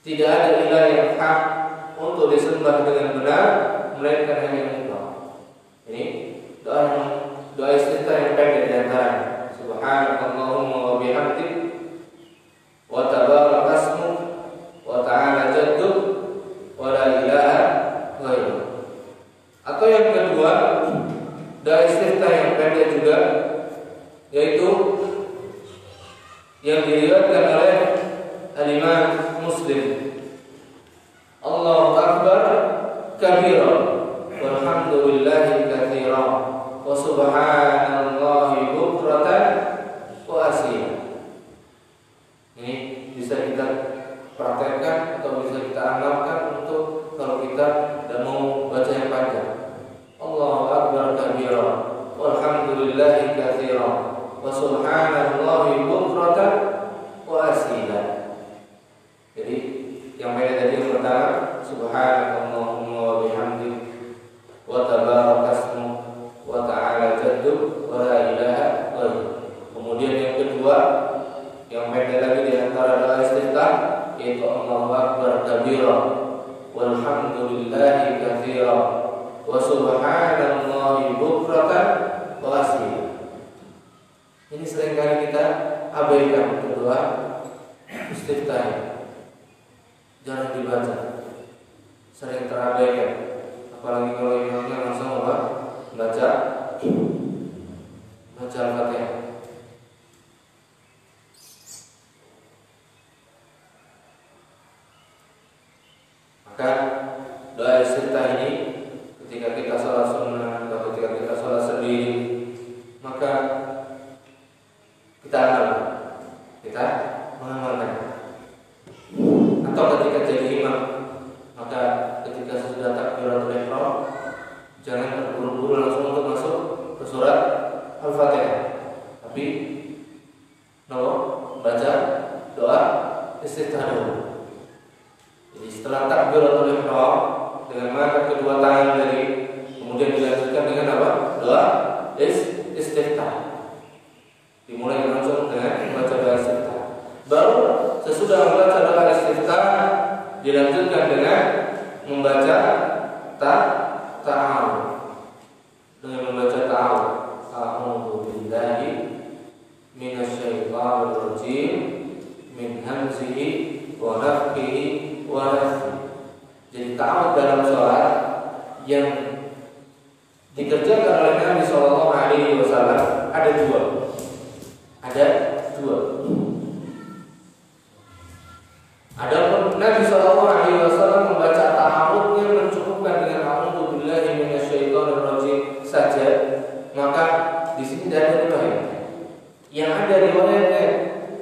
Tidak ada ilah yang hak untuk disembah dengan benar melainkan hanya Allah. Ini doa istiftah yang pendek di antara Subhanakallahumma wa bihamdik wa tabarak asmuk wa ta'ala jadduk wa la ilaha ghairuk. Atau yang kedua, doa istiftah yang pendek juga, yaitu yang diriwayatkan oleh Al-Imam Muslim. Allahu Akbar kabira walhamdulillahi katsira wa subhanallahi bukratan wa asila. Ini bisa kita praktekkan atau bisa kita amalkan untuk kalau kita tidak mau baca yang panjang. Allahu Akbar kabira walhamdulillahi katsira wa subhanallahi bukratan wa asila. Jadi yang pendek tadi yang pertama, subhanakallahumma wa bihamdik wa tabarak asmuk wa ta'ala jadduk wa la ilaha ghairuk. Kemudian yang kedua, yang pendek lagi di antara doa istiftah, yaitu Allahu Akbar kabira walhamdulillahi katsira wa subhanallahi bukratan wa asila. Ini seringkali kita abaikan doa istiftah, jarang dibaca, sering terabaikan. Apalagi kalau imamnya langsung baca Al-Fatihah. Maka doa istiftah ini ketika kita sholat sunnah atau ketika kita sholat sendiri, maka kita mengamalkan. Atau ketika jadi imam, maka ketika sudah takbiratul ihram, jangan terburu-buru langsung untuk masuk ke surat Al-Fatihah, tapi baca doa istiftah dulu. Jadi setelah takbiratul ihram dengan mengangkat kedua tangan dari, kemudian dilanjutkan dengan apa? Doa istiftah. Dimulai langsung dengan membaca doa istiftah. Baru sesudah membaca doa istiftah dilanjutkan dengan membaca ta'awudz. Dengan membaca ta'awudz. A'udzu billahi minasyaitonir rajim min hamzihi wa nafthihi wa nafthihi. Jadi ta'awudz dalam sholat yang dikerjakan oleh Nabi sallallahu alaihi wasallam ada dua. Adapun Nabi sallallahu alaihi wasallam membaca ta'awudznya mencukupkan dengan a'udzu billahi minasyaitonir rajim saja, maka di sini tidak ada riwayat. Yang ada riwayatnya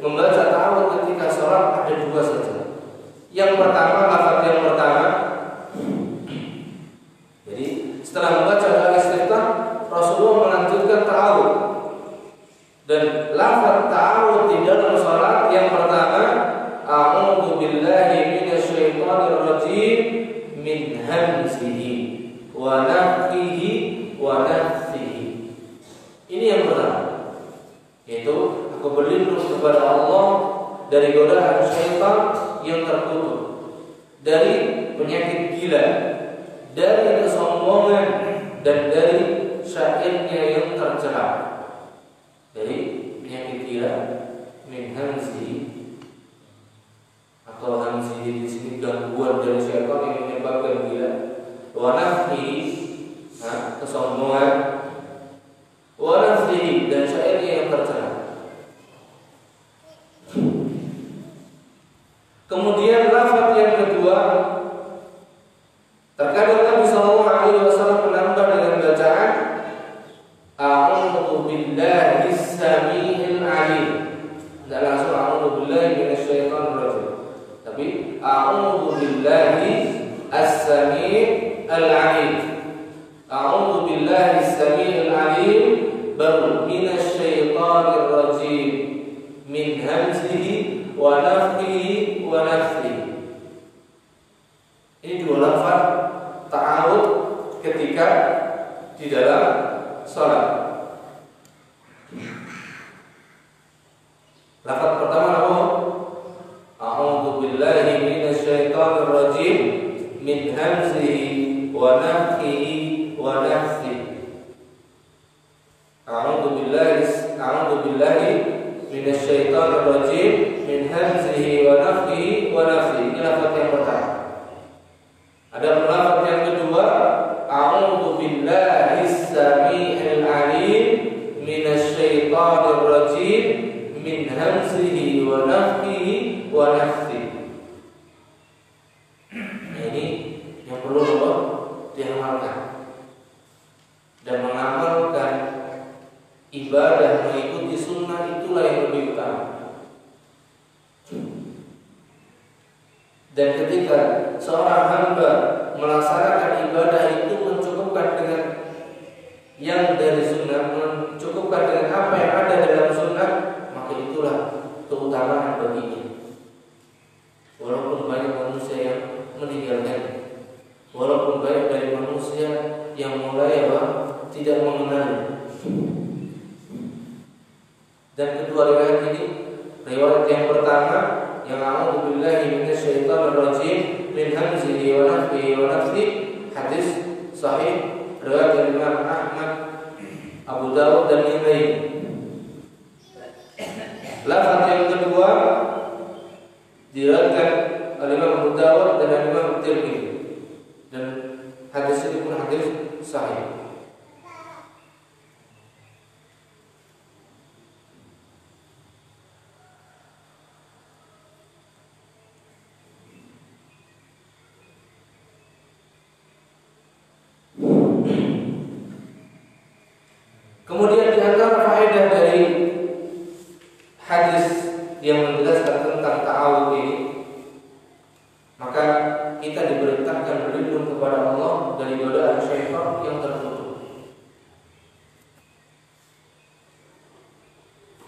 membaca ta'awudz ketika sholat ada dua saja. Yang pertama, lafaz yang pertama. Jadi setelah membaca doa istiftah, Rasulullah melanjutkan ta'awudz. Dan lafaz ta'awudz di dalam sholat yang pertama, a'udzu billahi minasyaitonir rajim min hamzihi wa nafthihi wa nafthihi. Ini yang pertama, yaitu aku berlindung kepada Allah dari godaan syaitan yang terkutuk, dari penyakit gila, dari kesombongan, dan dari syairnya yang tercela. Dari penyakit gila, min hamzihi, atau hamzihi di sini gangguan dari syaitan yang menyebabkan gila. Wa nafthihi, kesombongan. Wa nafthihi, dan syairnya yang tercela. Kemudian lafaz yang kedua, terkadang Nabi sallallahu alaihi wasallam menambah dengan bacaan a'udzu billahi as-sami'il 'alim. Tidak langsung a'udzu billahi minasyaitonir rajim, tapi a'udzu billahi as-sami'il 'alim. A'udzu billahi as-sami'il 'alim baru minasyaitonir rajim min hamzihi wa nafthihi wa nafthihi. Ini dua lafaz ta'awudz ketika di dalam sholat. Lafaz pertama apa? A'udzu billahi billahi minasyaitonir rajim min hamzihi wa nafthihi wa nafthihi. A'udzu billahi minasyaitonir rajim min hamzihi wa nafthihi wa nafthihi. Ini lafaz yang pertama. Ada lafaz yang kedua, a'udzu billahi as-sami'il 'alim minasyaitonir rajim min hamzihi wa nafthihi wa nafthihi. Nah, ini yang perlu diamalkan dan mengamalkan ibadah mengikuti sunnah, itulah yang lebih utama. Dan ketika seorang hamba melaksanakan ibadah itu mencukupkan dengan yang dari sunnah, mencukupkan dengan apa yang ada dalam sunnah, maka itulah keutamaan baginya. Walaupun banyak manusia yang meninggalkannya, walaupun banyak dari manusia yang mulai tidak mengenalnya. Dan kedua riwayat ini, riwayat yang pertama yang a'udzu billahi minasyaitonir rajim min hamzihi wa nafthihi wa nafthihi, hadis sahih riwayat Imam Ahmad, Abu Dawud dan yang lain. Lafaz yang kedua diriwayatkan oleh Imam Abu Dawud dan Imam Tirmidzi, dan hadis ini pun hadis sahih. Kemudian di antara faedah dari hadis yang menjelaskan tentang ta'awudz ini, maka kita diperintahkan berlindung kepada Allah dari godaan syaitan yang tertutup.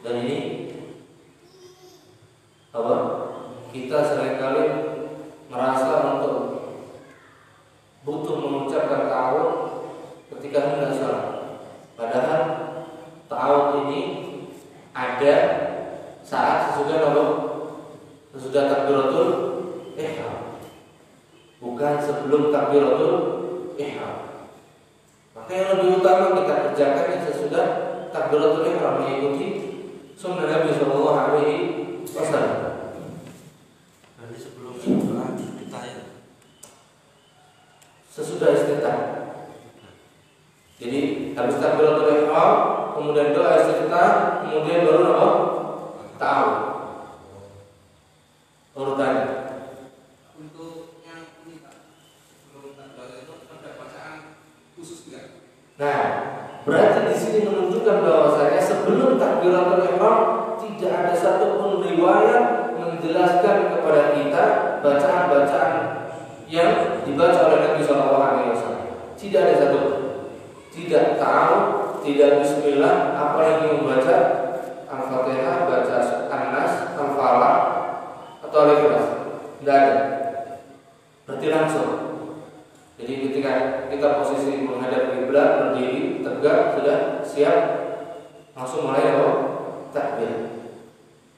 Dan ini kita seringkali merasa untuk butuh mengucapkan ta'awudz ketika hendak salat. Padahal ta'awudz ini ada saat sesudah takbiratul ihram, bukan sebelum takbiratul ihram. Maka yang lebih utama kita kerjakan sesudah takbiratul ihram, mengikuti sunnah Nabi sallallahu alaihi wasallam. Nanti sebelum sholat kita ya. Sesudah istiftah. Jadi habis takbiratul ihram, kemudian doa istiftah, kemudian baru ta'awudz. Urutannya. Untuk yang ini Pak, sebelum takbiratul itu ada bacaan khusus enggak? Nah, berarti di sini menunjukkan bahwasanya sebelum takbiratul ihram tidak ada satupun riwayat menjelaskan kepada kita bacaan-bacaan yang dibaca oleh Nabi sallallahu alaihi wasallam. Tidak ada satupun. Tidak ta'awudz, tidak bismillah, apalagi membaca Al-Fatihah, baca An-Nas, Al-Falaq atau Al-Ikhlas. Tidak ada. Berarti langsung. Jadi ketika kita posisi menghadap kiblat, berdiri tegak, sudah siap, langsung mulai takbir.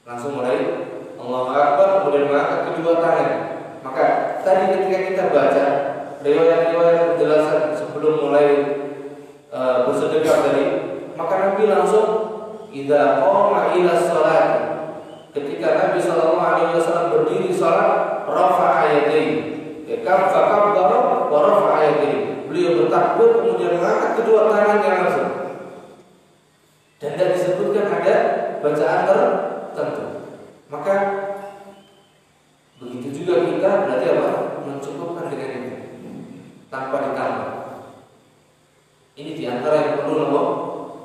Langsung mulai Allahu Akbar, kemudian mengangkat kedua tangan. Maka tadi ketika kita baca riwayat-riwayat penjelasan sebelum mulai bersedekah tadi, maka Nabi langsung idza qama ila shalat, ketika Nabi sallallahu alaihi wasallam berdiri salat, rafa'a yadayhi, kabbara wa rafa'a yadayhi, beliau bertakbir kemudian mengangkat kedua tangannya langsung, dan tidak disebutkan ada bacaan tertentu. Maka begitu juga kita berarti mencukupkan dengan itu tanpa ditambah. Ini diantara yang perlu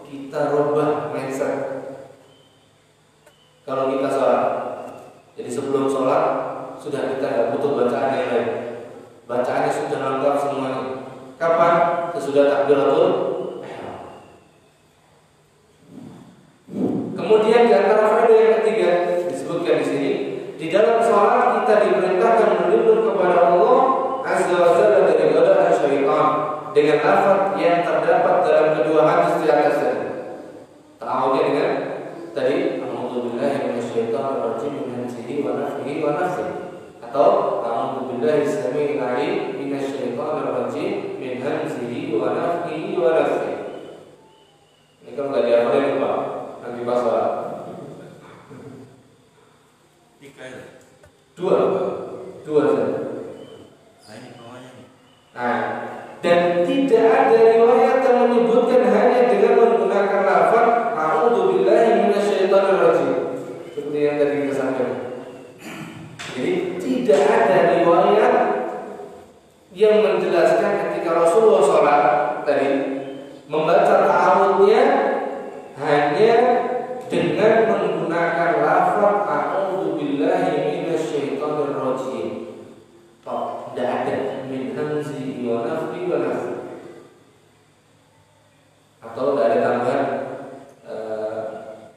kita rubah mindset. Kalau kita sholat, jadi sebelum sholat sudah kita tidak butuh bacaan yang lain. Bacaannya sudah lengkap semuanya. Kapan? Sesudah takbiratul ihram. Kemudian di antara faedah yang ketiga disebutkan di sini, di dalam sholat kita diperintahkan berlindung kepada Allah Azza wa Jalla dari godaan syaitan dengan lafaz yang terdapat dalam kedua hadis di atas tadi. Ta'awudz dengan tadi a'udzubillahi minasyaitonir rajim min hamzihi wa nafthihi wa nafthihi, atau atau a'udzubillahi samii'il 'aliim minasyaitonir rajim min hamzihi wa nafthihi wa nafthihi. Ini kalau nggak dihafalin Pak, nanti pas sholat. 3 ya? 2 saja. Nah ini bawahnya nih. Nah, dan tidak ada riwayat yang menyebutkan hanya dengan menggunakan lafaz a'udzubillahi minasyaitonir rajim seperti yang tadi kita sampaikan. Jadi tidak ada riwayat yang menjelaskan ketika Rasulullah sholat tadi membaca ta'awudnya hanya dengan menggunakan lafaz a'udzubillahi minasyaitonir rajim. Tidak ada min hamzihi wa nafthihi wa nafthihi. Atau tidak ada tambahan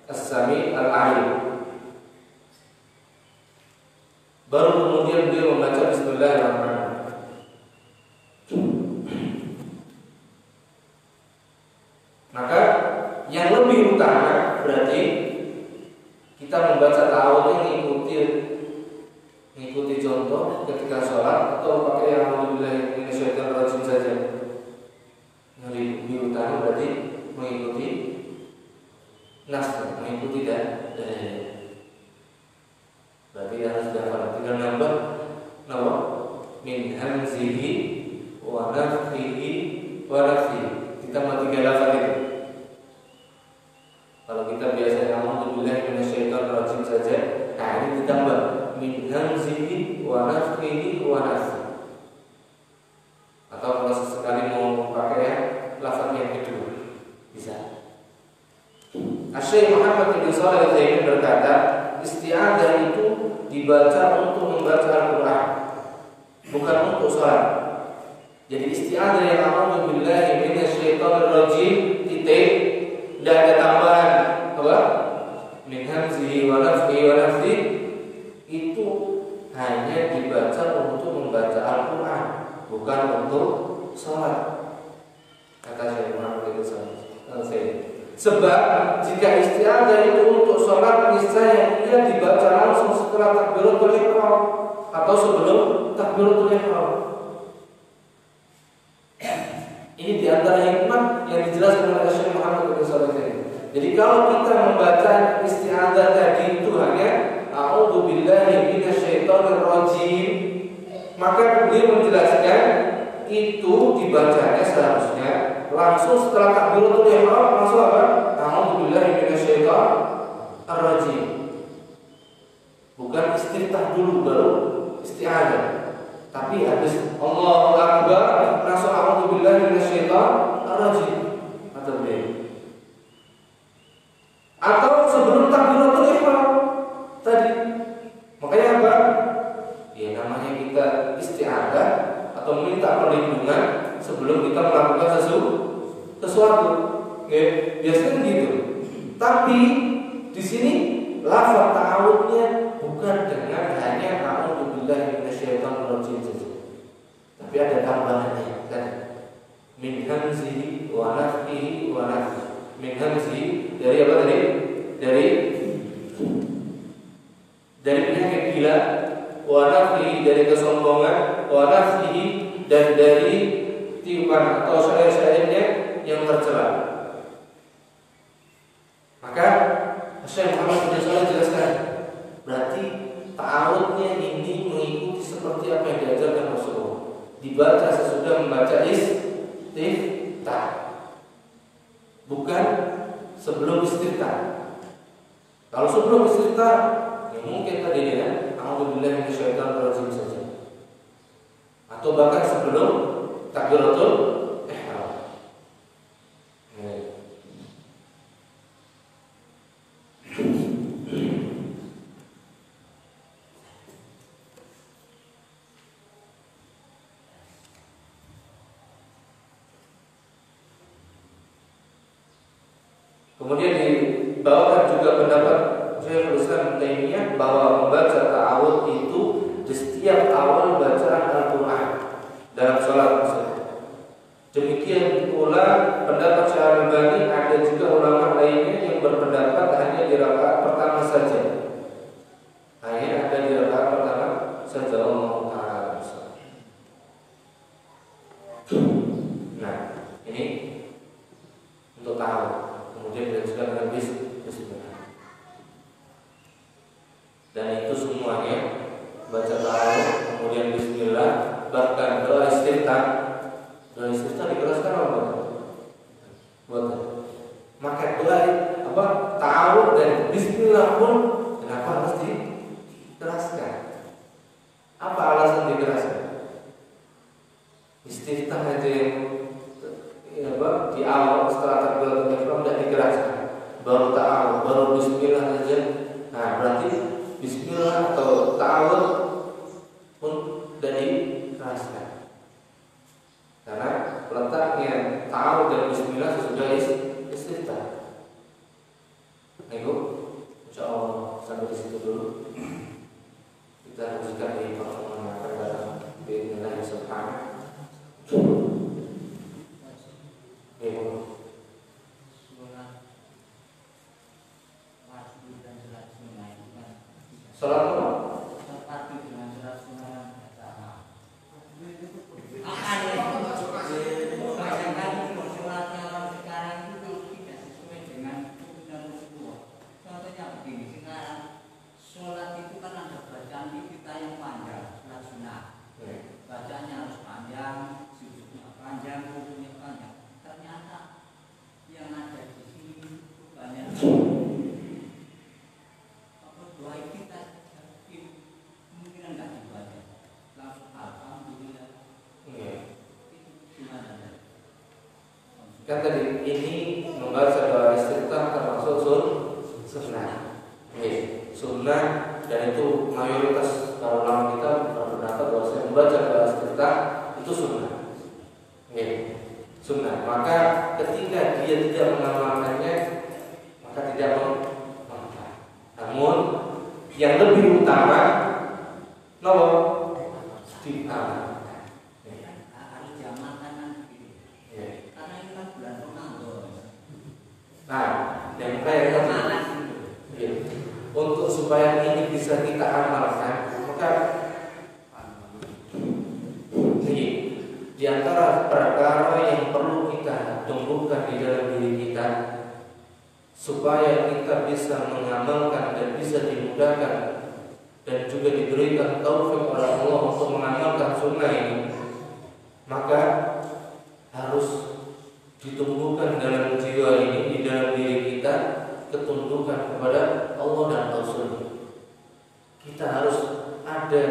as-sami' al-'alim. Baru kemudian dia membaca bismillahirrahmanirrahim. Maka yang lebih utama berarti kita membaca ta'awudnya mengikuti contoh ketika sholat atau pakai yang a'udzubillahi minasyaitonir rajim saja. Yang lebih utama berarti mengikuti nas, mengikuti dalil. Berarti harus dihafal. Tinggal nambah min hamzihi wa nafthihi wa nafthihi. Ditambah 3 lafaz itu. Kalau kita biasanya a'udzubillahi minasyaitonir rajim saja, nah ini ditambah min hamzihi wa nafthihi wa nafthihi. Atau kalau sesekali mau pakai lafaz yang kedua bisa. Asy-Syaikh Muhammad bin Shalih Al-Utsaimin berkata, isti'adzah itu dibaca untuk membaca Al-Qur'an, bukan untuk sholat. Jadi isti'adzah yang a'udzubillahi minasyaitonir rajim titik, tidak ada tambahan apa? Min hamzihi wa nafthihi wa nafthihi, itu hanya dibaca untuk membaca Al-Qur'an, bukan untuk sholat. Kata Syekh Muhammad bin Shalih Al-Utsaimin. Sebab jika isti'adzah itu untuk sholat, niscaya ia dibaca langsung setelah takbiratul ihram atau sebelum takbiratul ihram. Ini diantara hikmah yang dijelaskan oleh Syekh Muhammad bin Shalih Al-Utsaimin. Jadi kalau kita membaca isti'adzah tadi itu hanya a'udzubillahi minasyaitonir rajim, maka beliau menjelaskan itu dibacanya seharusnya langsung setelah takbiratul ihram, langsung apa? A'udzubillahi minasyaitonir rajim. Bukan istiftah dulu baru isti'adzah. Tapi habis Allahu Akbar langsung a'udzubillahi minasyaitonir rajim atau beliau. Atau sebelum takbiratul ihram tadi. Makanya apa? Ya namanya kita isti'adzah atau minta perlindungan sebelum kita melakukan sesuatu. Oke, biasanya gitu. Tapi di sini lafaz ta'awudnya bukan dengan hanya a'udzubillahi minasyaitonir rajim saja. Tapi ada tambahannya kan. Min hamzihi wa nafthihi wa nafthihi. Min hamzihi dari apa tadi? Dari penyakit gila, wa nafthihi dari kesombongan, wa nafthihi dan dari tiupan atau syair-syairnya yang tercela. Maka Syekh Muhammad bin Shalih jelaskan, berarti ta'awudnya ini mengikuti seperti apa yang diajarkan Rasulullah. Dibaca sesudah membaca istiftah, bukan sebelum istiftah. Kalau sebelum istiftah, ya mungkin tadi ya, a'udzubillahi minasyaitonir rajim saja. Atau bahkan sebelum takbiratul ihram. Kemudian dibawakan juga pendapat Syekhul Islam Taimiyah bahwa membaca ta'awudz itu di setiap awal bacaan Al-Qur'an dalam sholat tersebut. Demikian pula pendapat Syekh Al-Albani, ada juga ulama lainnya yang berpendapat hanya di rakaat pertama saja. Hanya ada di rakaat pertama saja. dikeraskan. Karena letaknya tahu dan bismillah sesudah istiftah. Nego, insya Allah sampai di situ dulu. Kita lanjutkan di pertemuan yang akan datang. Bismillah subhanahu. Salat apa? Kan tadi ini membaca doa istiftah termasuk sunnah. Sunnah, dan itu mayoritas para ulama kita berpendapat bahwa saya membaca doa istiftah itu sunnah. Sunnah. Maka ketika dia tidak mengamalkannya, maka tidak mengapa. Namun yang lebih utama, diamalkan. Nah, yang saya untuk supaya ini bisa kita amalkan, maka ini di antara perkara yang perlu kita tumbuhkan di dalam diri kita supaya kita bisa mengamalkan dan bisa dimudahkan dan juga diberikan taufik oleh Allah untuk mengamalkan sunnah ini, maka harus ditumbuhkan dalam jiwa ini, di dalam diri kita, ketundukan kepada Allah dan Rasul. Kita harus ada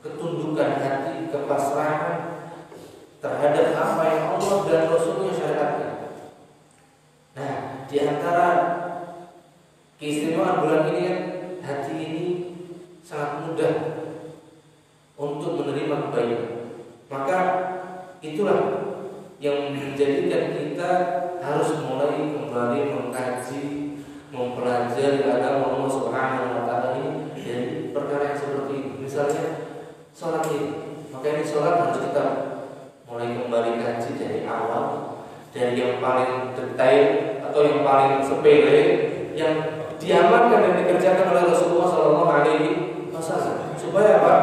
ketundukan hati, kepasrahan terhadap apa yang Allah dan Rasulnya syariatkan. Nah, di antara keistimewaan bulan ini kan, hati ini sangat mudah untuk menerima kebaikan. Maka itulah yang menjadikan kita harus mulai kembali mengkaji, mempelajari agama Allah Subhanahu wa taala ini dari perkara yang seperti ini. Misalnya sholat ini, maka ini sholat harus kita mulai kembali kaji dari awal, dari yang paling detail atau yang paling sepele yang diamalkan dan dikerjakan oleh Rasulullah SAW, supaya apa?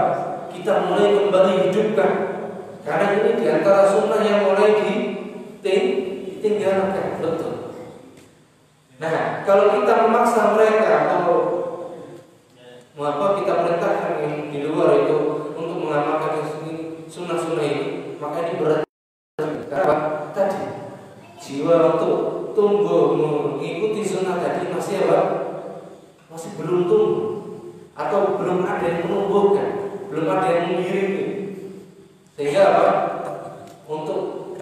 Kita mulai kembali hidupkan. Karena ini diantara sunnah yang mulai ditinggalkan, betul. Nah, kalau kita memaksa mereka atau kita perintahkan yang di luar itu untuk mengamalkan sunnah-sunnah ini, maka ini berat. Karena tadi jiwa untuk tumbuh mengikuti sunnah tadi masih apa? Masih belum tumbuh, atau belum ada yang menumbuhkan, belum ada yang mengiringi. Sehingga apa? Untuk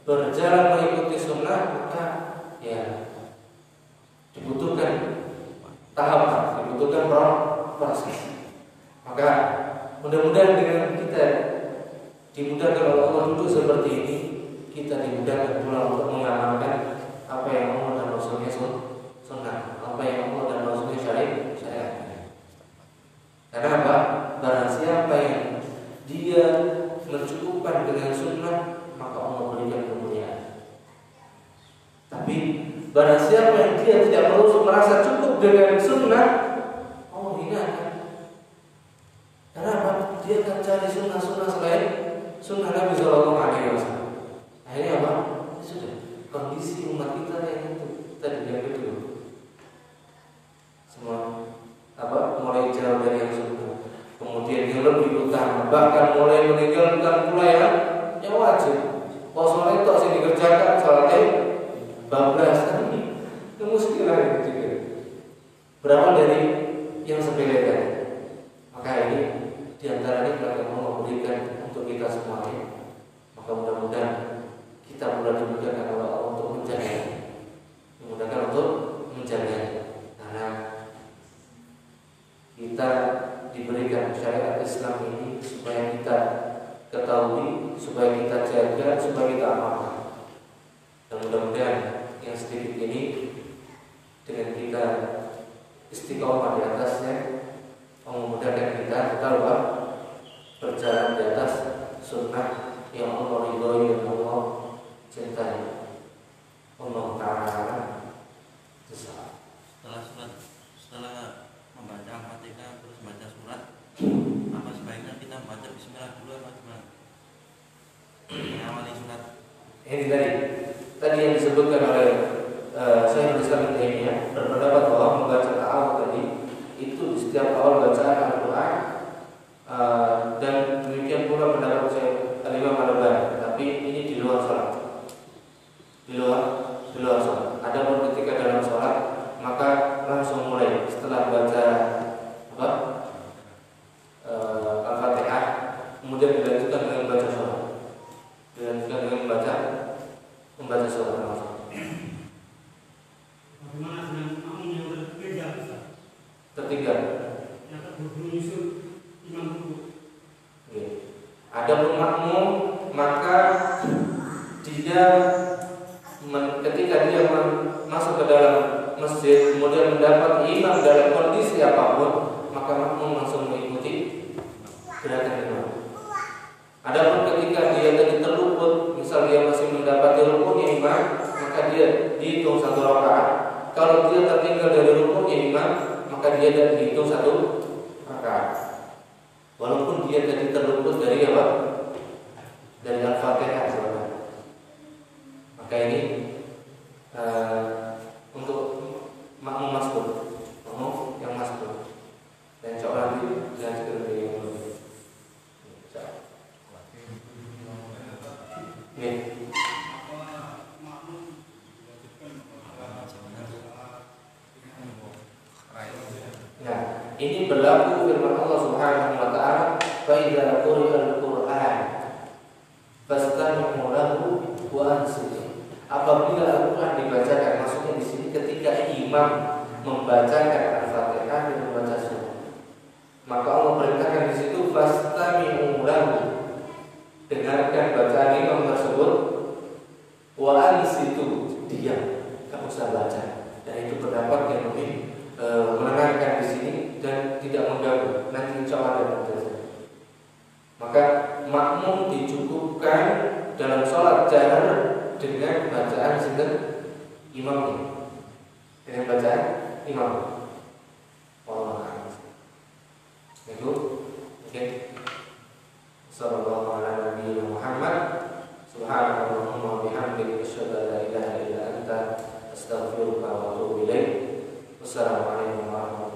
berjalan mengikuti sunnah, maka ya dibutuhkan tahapan, dibutuhkan proses. Maka mudah-mudahan dengan kita dimudahkan oleh Allah duduk seperti ini, kita dimudahkan pula untuk mengamalkan apa yang Allah dan Rasulnya sunnah, apa yang Allah dan Rasulnya syariatkan. Karena apa? Barang siapa yang dia mencukupkan dengan sunnah, maka Allah berikan kemuliaan. Tapi barang siapa yang dia tidak perlu merasa cukup dengan sunnah, Allah hinakan. Karena apa? Dia akan cari sunnah-sunnah selain sunnah Nabi SAW. Akhirnya apa? Sudah kondisi umat kita yang itu tadi yang kedua, semua mulai jauh dari yang sunnah. Kemudian yang lebih utama, bahkan mulai meninggalkan pula yang wajib. Kalau sholat itu harus dikerjakan, sholatnya bablas tadi, itu muskilah juga. Berawal dari yang sepele tadi. Maka ini diantaranya yang Allah berikan untuk kita semuanya. Maka mudah-mudahan kita mulai dimudahkan oleh Allah untuk menjaga, dimudahkan untuk menjaga. Karena kita diberikan syariat Islam ini supaya kita ketahui, supaya kita jaga, supaya kita amalkan. Dan mudah-mudahan yang sedikit ini dengan kita istiqomah di atasnya memudahkan kita tetap berjalan di atas sunnah yang Allah ridhoi dan Allah cintai. Allah Ta'ala setelah membaca Al-Fatihah terus baca surat, apa sebaiknya kita baca bismillah dulu atau gimana? Mengawali surat. Ini tadi yang disebutkan oleh Syaikhul Islam Ibnu Taimiyah berpendapat bahwa membaca ta'awudz tadi itu di setiap awal bacaan Al-Quran, dan demikian pula pendapat Syekh Al-Imam Al-Albani. Tapi ini di luar sholat, di luar sholat. Adapun ketika dalam sholat maka langsung mulai setelah baca Al-Fatihah, kemudian dilanjutkan dengan baca sholat, dilanjutkan dengan membaca sholat langsung. Bagaimana dengan makmum yang tertinggal? Tertinggal. Yang terburu-buru nyusul imam dulu. Adapun makmum maka dia ketika dia masuk ke dalam masjid kemudian mendapat imam dalam kondisi apapun, maka makmum langsung mengikuti gerakan imam. Adapun ketika dia tadi terluput, misal dia masih mendapati rukunya imam, maka dia dihitung 1 rakaat. Kalau dia tertinggal dari rukunya imam, maka dia dihitung 1 rakaat. Walaupun dia tadi terluput dari apa? Dari Al-Fatihah. Maka ini untuk makmum masbuk, makmum yang masbuk. Dan insya Allah nanti dilanjutkan dari yang lebih. Nah, ini berlaku firman Allah Subhanahu wa taala, "Fa idza quri'al Qur'an fastami'u lahu wa ansitu." Apabila Al-Qur'an dibacakan, maksudnya di sini ketika imam membacakan Al-Fatihah dan membaca surah, maka Allah perintahkan di situ fastami'u lahu, dengarkan bacaan imam tersebut, wa ansitu, diam, enggak usah baca. Dan itu pendapat yang lebih menenangkan di sini dan tidak mengganggu. Nanti insya Allah ada penjelasan. Maka makmum dicukupkan dalam sholat jahar dengan bacaan sinten imamnya, dengan bacaan imam. Allah itu mungkin. Sallallahu alaihi Muhammad. Subhanallahumma wa bihamdihi asyhadu an la ilaha illa anta astaghfiruka wa atubu ilaik. Wassalamualaikum warahmatullahi wabarakatuh.